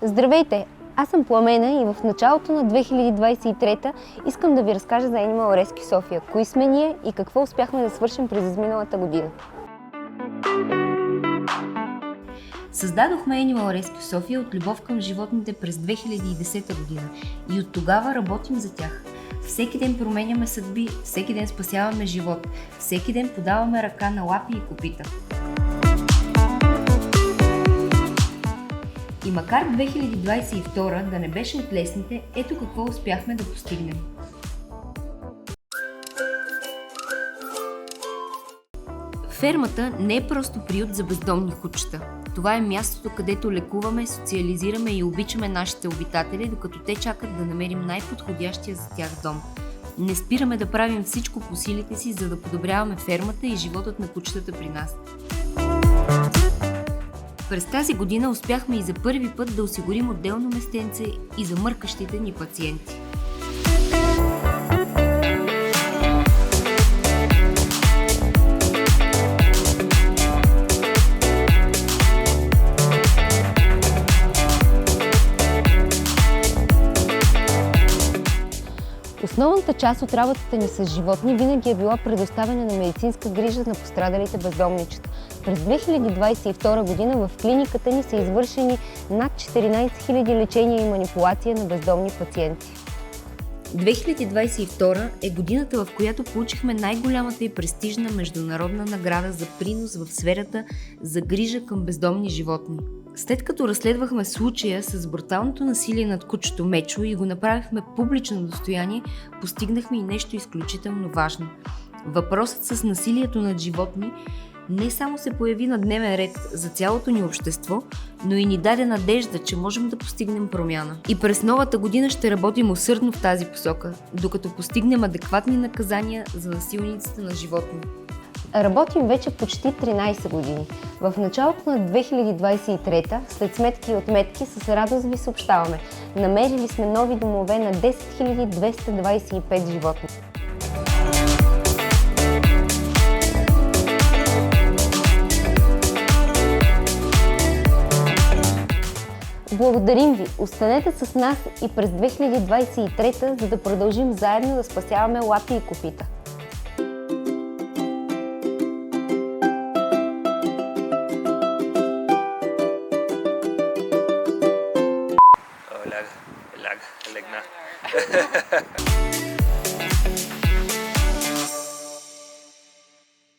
Здравейте! Аз съм Пламена и в началото на 2023 искам да ви разкажа за Animal Rescue София. Кои сме ние и какво успяхме да свършим през изминалата година. Създадохме Animal Rescue София от любов към животните през 2010 година и от тогава работим за тях. Всеки ден променяме съдби, всеки ден спасяваме живот, всеки ден подаваме ръка на лапи и копита. И макар 2022 да не беше от лесните, ето какво успяхме да постигнем. Фермата не е просто приют за бездомни кучета. Това е мястото, където лекуваме, социализираме и обичаме нашите обитатели, докато те чакат да намерим най-подходящия за тях дом. Не спираме да правим всичко по силите си, за да подобряваме фермата и животът на кучетата при нас. През тази година успяхме и за първи път да осигурим отделно местенце и за мъркащите ни пациенти. Основната част от работата ни с животни винаги е била предоставяне на медицинска грижа на пострадалите бездомничета. През 2022 година в клиниката ни са извършени над 14 000 лечения и манипулация на бездомни пациенти. 2022 е годината, в която получихме най-голямата и престижна международна награда за принос в сферата за грижа към бездомни животни. След като разследвахме случая с бруталното насилие над кучето Мечо и го направихме публично достояние, постигнахме и нещо изключително важно. Въпросът с насилието над животни не само се появи на дневен ред за цялото ни общество, но и ни даде надежда, че можем да постигнем промяна. И през новата година ще работим усърдно в тази посока, докато постигнем адекватни наказания за насилниците на животни. Работим вече почти 13 години. В началото на 2023, след сметки и отметки, с радост ви съобщаваме. Намерили сме нови домове на 10 225 животни. Благодарим ви! Останете с нас и през 2023, за да продължим заедно да спасяваме лапи и копита. Lag, lag, lag na.